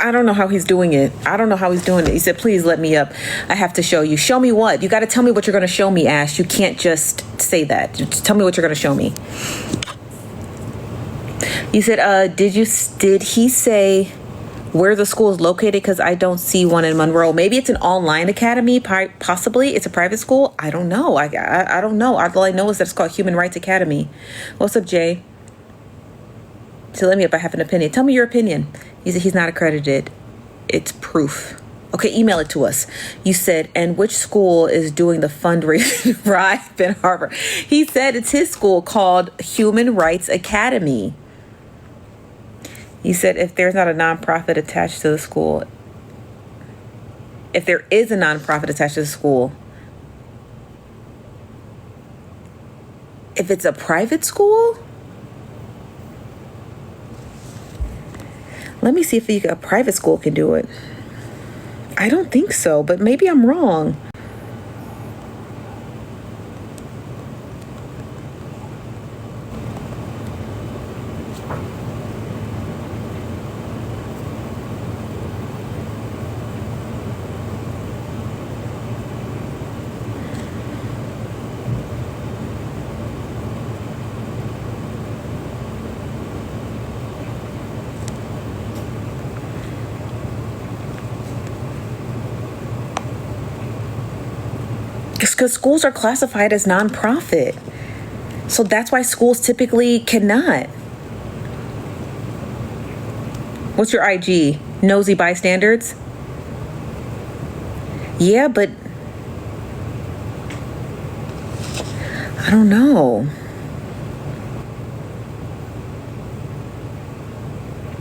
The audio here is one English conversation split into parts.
I don't know how he's doing it. I don't know how he's doing it. He said, please let me up. I have to show you. Show me what? You got to tell me what you're going to show me, Ash. You can't just say that. Just tell me what you're going to show me. You said, did he say where the school is located? Because I don't see one in Monroe. Maybe it's an online academy. Possibly it's a private school. I don't know. I don't know. All I know is that it's called Human Rights Academy. What's up, Jay? So let me up. I have an opinion. Tell me your opinion. He said he's not accredited. It's proof. Okay, email it to us. You said, and which school is doing the fundraising drive in Harbor? He said it's his school called Human Rights Academy. He said if there's not a nonprofit attached to the school, if there is a nonprofit attached to the school, if it's a private school, let me see if a private school can do it. I don't think so, but maybe I'm wrong. Because schools are classified as nonprofit. So that's why schools typically cannot. What's your IG? Nosy Bystanders? Yeah, but I don't know.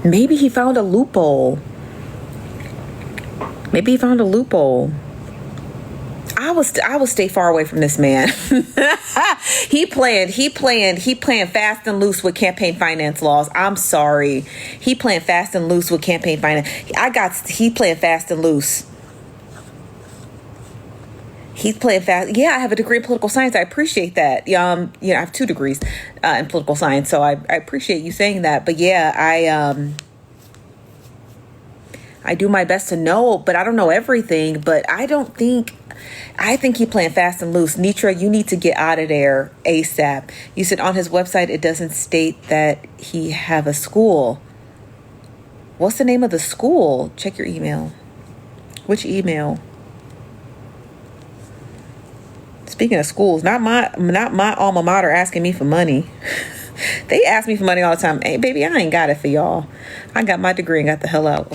Maybe he found a loophole. I will stay far away from this man. He playing fast and loose with campaign finance laws. I'm sorry. He playing fast and loose with campaign finance. He playing fast and loose. He's playing fast. Yeah, I have a degree in political science. I appreciate that. I have 2 degrees in political science, so I appreciate you saying that. But yeah, I do my best to know, but I don't know everything. But I think he playing fast and loose. Nitra, you need to get out of there ASAP. You said on his website it doesn't state that he have a school. What's the name of the school? Check your email. Which email? Speaking of schools, not my alma mater asking me for money. They ask me for money all the time. Hey, baby, I ain't got it for y'all. I got my degree and got the hell out.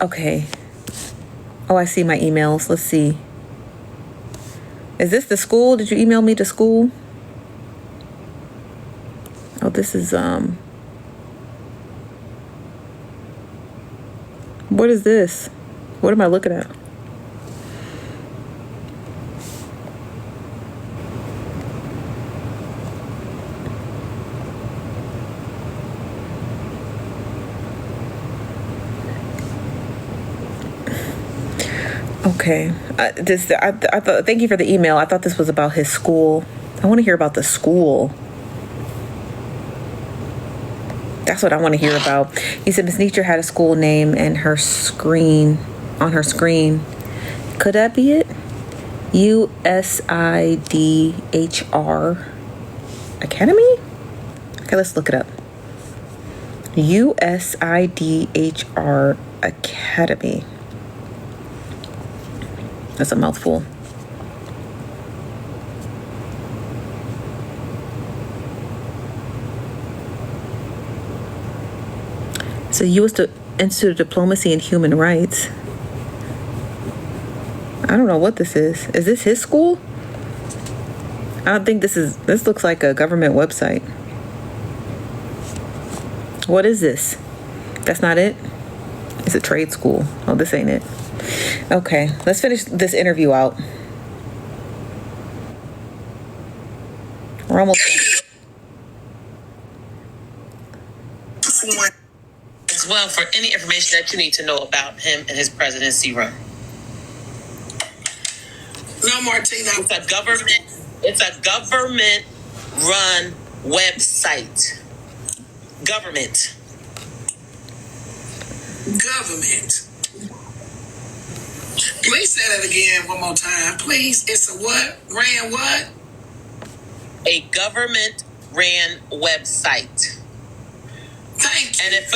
Okay. Oh, I see my emails. Let's see. Is this the school? Did you email me to school? Oh, this is, what is this? What am I looking at? Okay. I thought. Thank you for the email. I thought this was about his school. I want to hear about the school. That's what I want to hear about. He said Miss Nietzsche had a school name and her screen on her screen. Could that be it? USIDHR Academy? Okay, let's look it up. USIDHR Academy. That's a mouthful. So U.S. Institute of Diplomacy and Human Rights. I don't know what this is. Is this his school? I don't think this looks like a government website. What is this? That's not it? It's a trade school. Oh, this ain't it. Okay, let's finish this interview out. We're almost done. As well for any information that you need to know about him and his presidency run. No, Martina. It's a government run website. Government. Government. Please say that again one more time. Please. It's a what? Ran what? A government ran website. Thank you. And if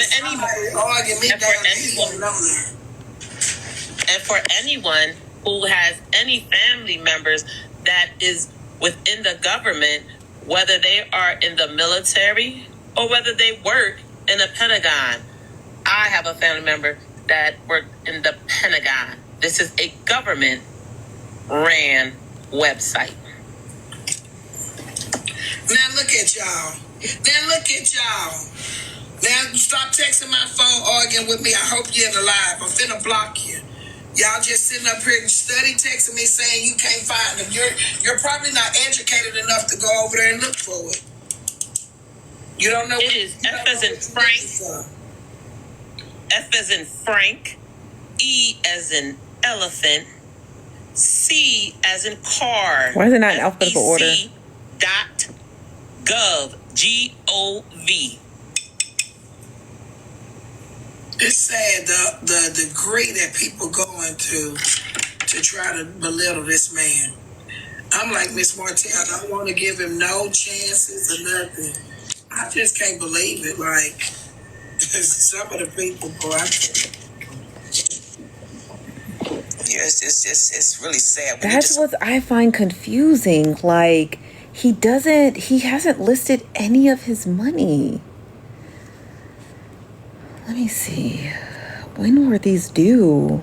for anyone who has any family members that is within the government, whether they are in the military or whether they work in the Pentagon. I have a family member that worked in the Pentagon. This is a government ran website. Now look at y'all. Now stop texting my phone, arguing with me. I hope you're in the live. I'm finna block you. Y'all just sitting up here and study texting me saying you can't find them. You're probably not educated enough to go over there and look for it. You don't know. It is F as in Frank. F as in Frank. E as in elephant. C as in car. Why is it not in alphabetical order? .gov. G-O-V. It's sad the degree that people go into to try to belittle this man. I'm like Miss Martell. I don't want to give him no chances or nothing. I just can't believe it. Like some of the people, boy. Yeah, it's really sad. That's what I find confusing. Like, he hasn't listed any of his money. Let me see. When were these due?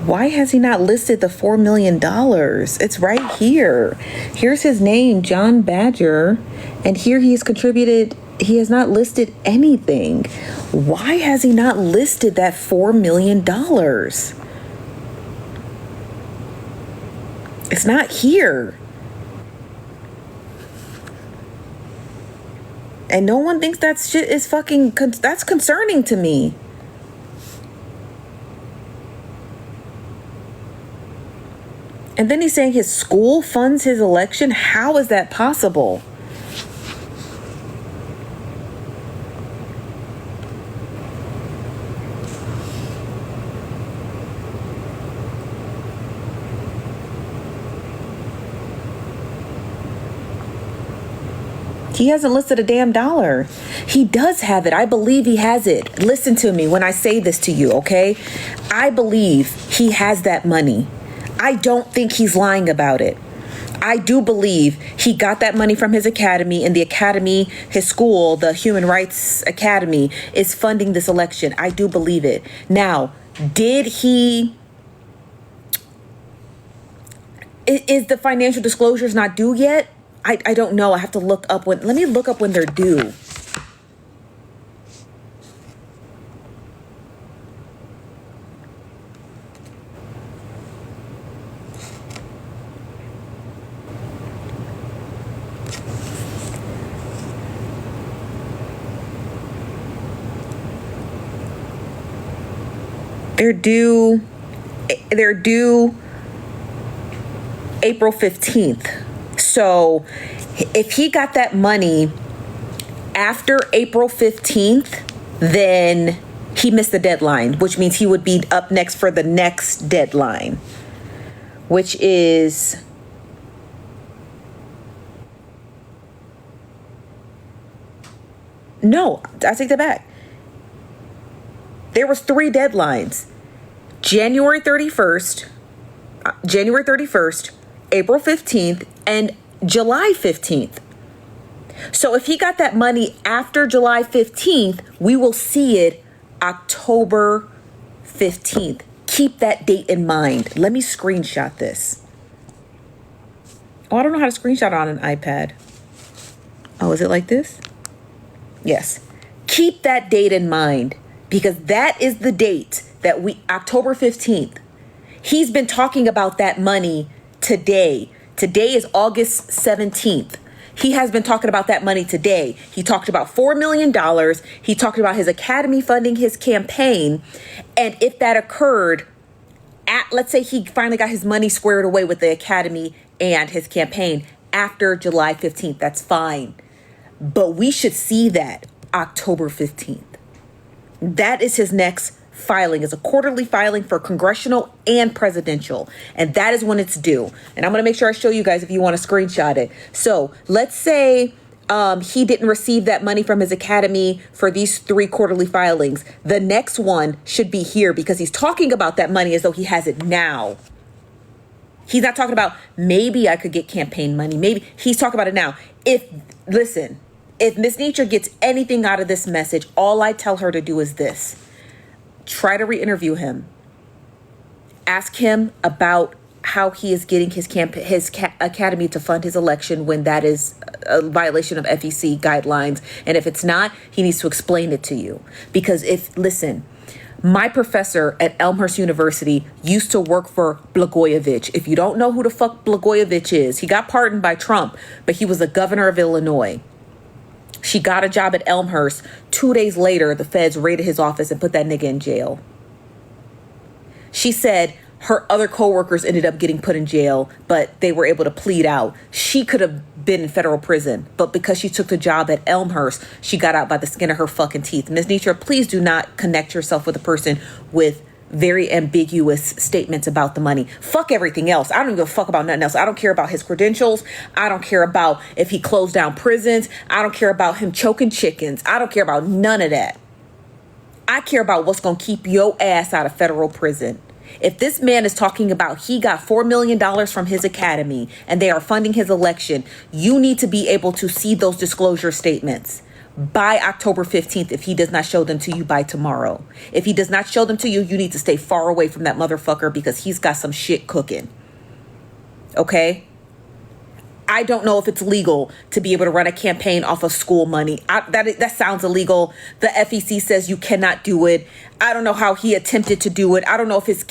Why has he not listed the $4 million? It's right here. Here's his name, John Badger. And here he has not listed anything. Why has he not listed that $4 million? It's not here. And no one thinks that shit is that's concerning to me. And then he's saying his school funds his election. How is that possible? He hasn't listed a damn dollar. He does have it. I believe he has it. Listen to me when I say this to you, okay? I believe he has that money. I don't think he's lying about it. I do believe he got that money from his academy, and the academy, his school, the Human Rights Academy, is funding this election. I do believe it. Now, is the financial disclosures not due yet? I don't know. I have to look up let me look up when they're due. They're due April 15th. So if he got that money after April 15th, then he missed the deadline, which means he would be up next for the next deadline, which is no, I take that back. There was 3 deadlines: January 31st, April 15th, and July 15th. So if he got that money after July 15th, we will see it October 15th. Keep that date in mind. Let me screenshot this. Oh, I don't know how to screenshot on an iPad. Oh, is it like this? Yes. Keep that date in mind, because that is the date that October 15th. He's been talking about that money today. Today is August 17th. He has been talking about that money today. He talked about $4 million. He talked about his academy funding his campaign. And if that occurred let's say he finally got his money squared away with the academy and his campaign after July 15th. That's fine. But we should see that October 15th. That is his next filing, is a quarterly filing for congressional and presidential. And that is when it's due. And I'm going to make sure I show you guys if you want to screenshot it. So let's say he didn't receive that money from his academy for these 3 quarterly filings. The next one should be here because he's talking about that money as though he has it now. He's not talking about maybe I could get campaign money. Maybe he's talking about it now. If Miss Nature gets anything out of this message, all I tell her to do is this. Try to re-interview him. Ask him about how he is getting his academy to fund his election when that is a violation of FEC guidelines. And if it's not, he needs to explain it to you. Because my professor at Elmhurst University used to work for Blagojevich. If you don't know who the fuck Blagojevich is, he got pardoned by Trump, but he was the governor of Illinois. She got a job at Elmhurst. 2 days later, the feds raided his office and put that nigga in jail. She said her other coworkers ended up getting put in jail, but they were able to plead out. She could have been in federal prison, but because she took the job at Elmhurst, she got out by the skin of her fucking teeth. Ms. Nitra, please do not connect yourself with a person with very ambiguous statements about the money. Fuck everything else. I don't give a fuck about nothing else. I don't care about his credentials. I don't care about if he closed down prisons. I don't care about him choking chickens. I don't care about none of that. I care about what's going to keep your ass out of federal prison. If this man is talking about he got $4 million from his academy and they are funding his election, you need to be able to see those disclosure statements by October 15th if he does not show them to you by tomorrow. If he does not show them to you, you need to stay far away from that motherfucker because he's got some shit cooking. Okay? I don't know if it's legal to be able to run a campaign off of school money. That sounds illegal. The FEC says you cannot do it. I don't know how he attempted to do it. I don't know if his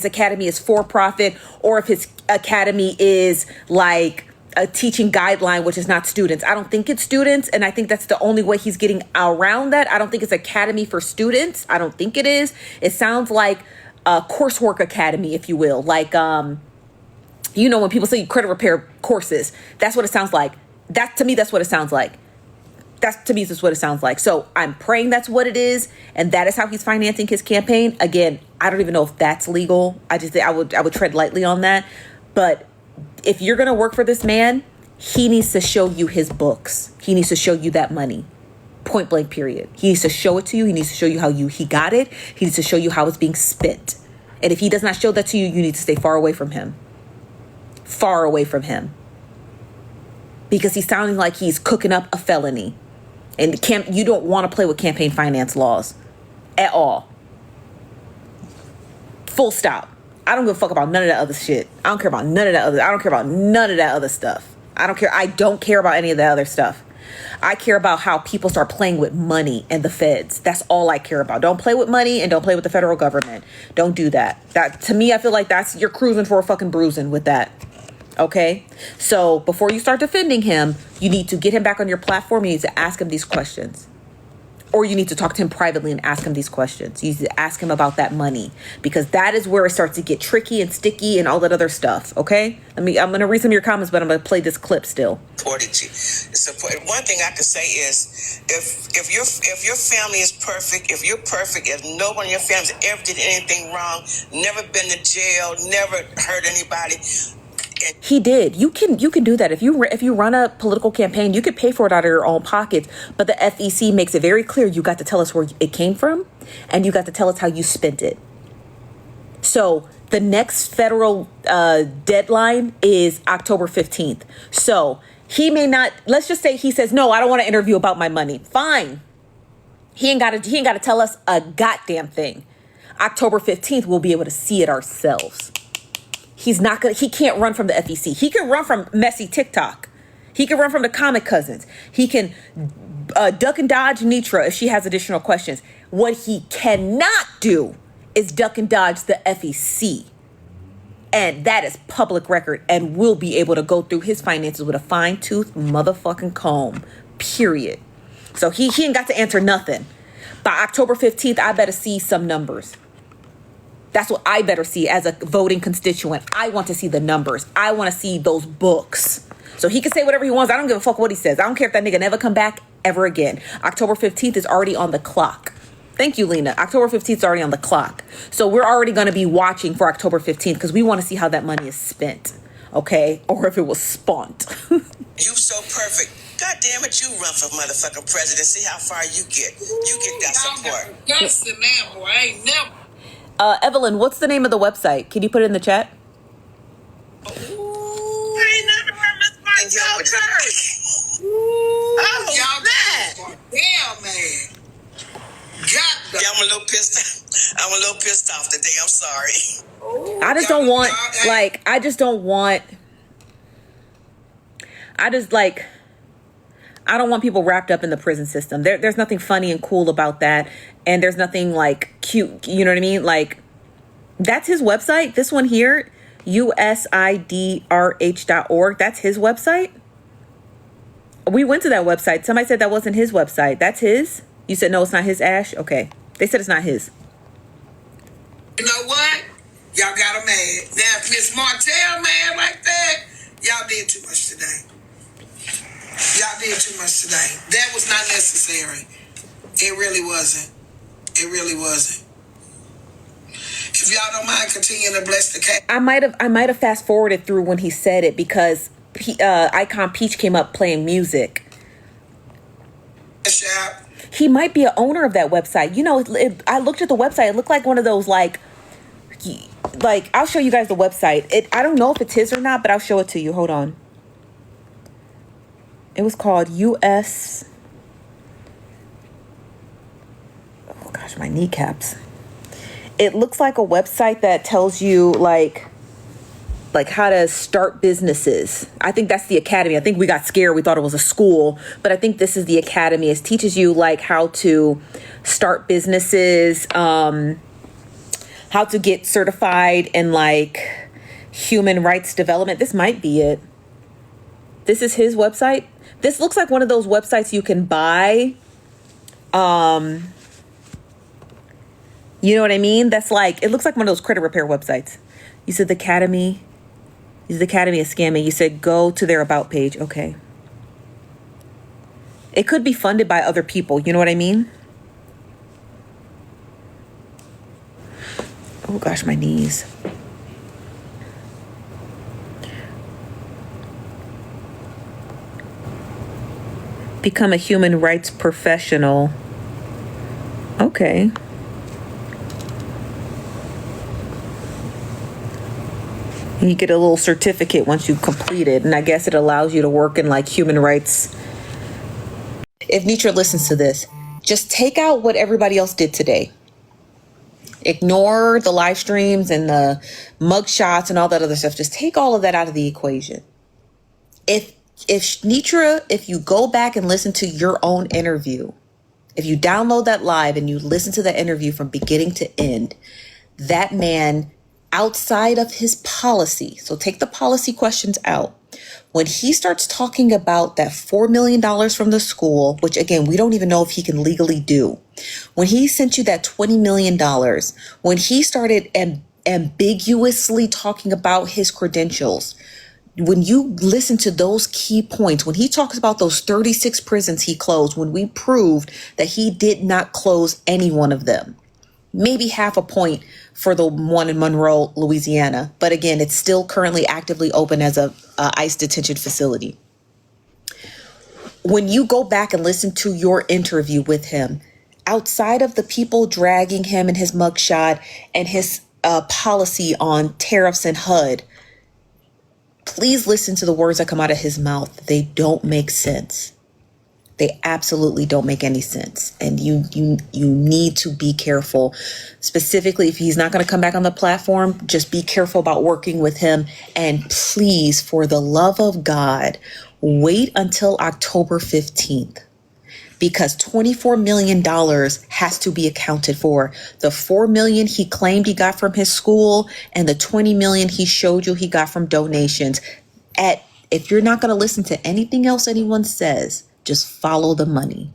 academy is for profit or if his academy is like a teaching guideline, which is not students. I don't think it's students. And I think that's the only way he's getting around that. I don't think it's academy for students. I don't think it is. It sounds like a coursework academy, if you will. Like, you know, when people say credit repair courses, that's what it sounds like. To me, that's what it sounds like. That's what it sounds like. So I'm praying that's what it is. And that is how he's financing his campaign. Again, I don't even know if that's legal. I would tread lightly on that. But if you're going to work for this man, he needs to show you his books. He needs to show you that money. Point blank, period. He needs to show it to you. He needs to show you how he got it. He needs to show you how it's being spent. And if he does not show that to you, you need to stay far away from him. Far away from him. Because he's sounding like he's cooking up a felony. And you don't want to play with campaign finance laws at all. Full stop. I don't give a fuck about none of that other shit. I don't care about none of that other. I don't care about none of that other stuff. I don't care about any of that other stuff. I care about how people start playing with money and the feds. That's all I care about. Don't play with money and don't play with the federal government. Don't do that. That, to me, I feel like you're cruising for a fucking bruising with that. Okay? So before you start defending him, you need to get him back on your platform. You need to ask him these questions. Or you need to talk to him privately and ask him these questions. You need to ask him about that money. Because that is where it starts to get tricky and sticky and all that other stuff. Okay? I'm going to read some of your comments, but I'm going to play this clip still. One thing I can say is, if your family is perfect, if you're perfect, if no one in your family ever did anything wrong, never been to jail, never hurt anybody. He did. You can do that. If you run a political campaign, you could pay for it out of your own pockets. But the FEC makes it very clear you got to tell us where it came from, and you got to tell us how you spent it. So the next federal deadline is October 15th. So he may not. Let's just say he says, "No, I don't want to interview about my money." Fine. He ain't got to tell us a goddamn thing. October 15th, we'll be able to see it ourselves. He can't run from the FEC. He can run from messy TikTok. He can run from the comic cousins. He can duck and dodge Nitra if she has additional questions. What he cannot do is duck and dodge the FEC. And that is public record, and we'll be able to go through his finances with a fine-tooth motherfucking comb, period. So he ain't got to answer nothing. By October 15th, I better see some numbers. That's what I better see as a voting constituent. I want to see the numbers. I want to see those books. So he can say whatever he wants. I don't give a fuck what he says. I don't care if that nigga never come back ever again. October 15th is already on the clock. Thank you, Lena. October 15th is already on the clock. So we're already going to be watching for October 15th because we want to see how that money is spent. Okay? Or if it was spent. You so perfect. God damn it, you run for motherfucking president. See how far you get. You get that support. That's the man, boy. I ain't never. Evelyn, what's the name of the website? Can you put it in the chat? I ain't never heard Miss Martell curse. Oh, Y'all man. damn, man. Yeah, I'm a little pissed. I'm a little pissed off today. I'm sorry. I just don't want, like, I don't want people wrapped up in the prison system. There's nothing funny and cool about that. And there's nothing, like, cute. You know what I mean? Like, that's his website. This one here, usidrh.org. That's his website. We went to that website. Somebody said that wasn't his website. That's his? You said, no, it's not his, Ash? Okay. They said it's not his. You know what? Y'all got him mad. Now, if Miss Martell mad like that, y'all did too much today. Y'all did too much today. That was not necessary. It really wasn't. It really wasn't. If y'all don't mind continuing to bless the cat. I might have fast forwarded through when he said it because Icon Peach came up playing music. Shout. He might be an owner of that website. You know, I looked at the website. It looked like one of those, like I'll show you guys the website. I don't know if it's his or not, but I'll show it to you. Hold on. It was called US. Oh gosh, my kneecaps. It looks like a website that tells you like how to start businesses. I think that's the academy. I think we got scared. We thought it was a school, but I think this is the academy. It teaches you like how to start businesses, how to get certified in like human rights development. This might be it. This is his website. This looks like one of those websites you can buy. You know what I mean? That's like, it looks like one of those credit repair websites. You said the academy. The academy is scamming. You said go to their about page. Okay. It could be funded by other people. You know what I mean? Oh gosh, my knees. Become a human rights professional. Okay. You get a little certificate once you complete it. And I guess it allows you to work in like human rights. If Nitra listens to this, just take out what everybody else did today. Ignore the live streams and the mug shots and all that other stuff. Just take all of that out of the equation. If Nitra, if you go back and listen to your own interview, if you download that live and you listen to that interview from beginning to end, that man, outside of his policy, so take the policy questions out. When he starts talking about that $4 million from the school, which again, we don't even know if he can legally do. When he sent you that $20 million, when he started ambiguously talking about his credentials, when you listen to those key points, when he talks about those 36 prisons he closed, when we proved that he did not close any one of them, maybe half a point for the one in Monroe, Louisiana. But again, it's still currently actively open as a ICE detention facility. When you go back and listen to your interview with him, outside of the people dragging him in his mugshot and his policy on tariffs and HUD, please listen to the words that come out of his mouth. They don't make sense. They absolutely don't make any sense. And you need to be careful. Specifically, if he's not going to come back on the platform, just be careful about working with him. And please, for the love of God, wait until October 15th. Because $24 million has to be accounted for. The $4 million he claimed he got from his school and the $20 million he showed you he got from donations. If you're not going to listen to anything else anyone says, just follow the money.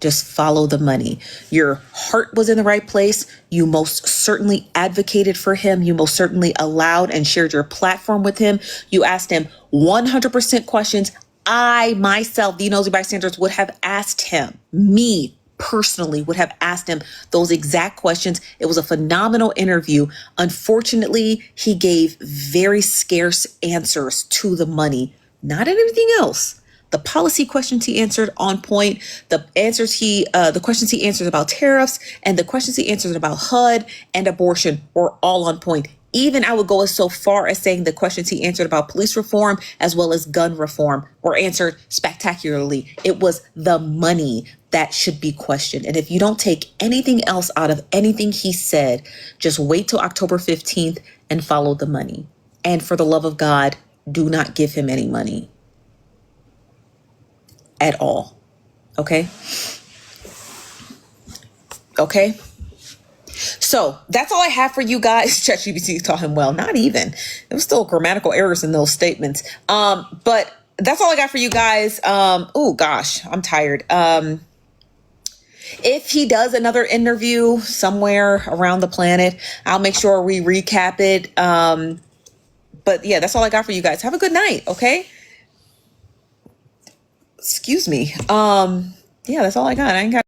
Just follow the money. Your heart was in the right place. You most certainly advocated for him. You most certainly allowed and shared your platform with him. You asked him 100% questions. I myself, the nosy bystanders, would have asked him, me personally would have asked him those exact questions. It was a phenomenal interview. Unfortunately, he gave very scarce answers to the money, not in anything else. The policy questions he answered on point. The questions he answered about tariffs and the questions he answered about HUD and abortion were all on point. Even I would go so far as saying the questions he answered about police reform as well as gun reform were answered spectacularly. It was the money that should be questioned. And if you don't take anything else out of anything he said, just wait till October 15th and follow the money. And for the love of God, do not give him any money at all. Okay? Okay? So that's all I have for you guys. ChatGPT taught him well. Not even. There was still grammatical errors in those statements. But that's all I got for you guys. Oh gosh, I'm tired. If he does another interview somewhere around the planet, I'll make sure we recap it. But yeah, that's all I got for you guys. Have a good night. Okay. Excuse me. Yeah, that's all I got. I ain't got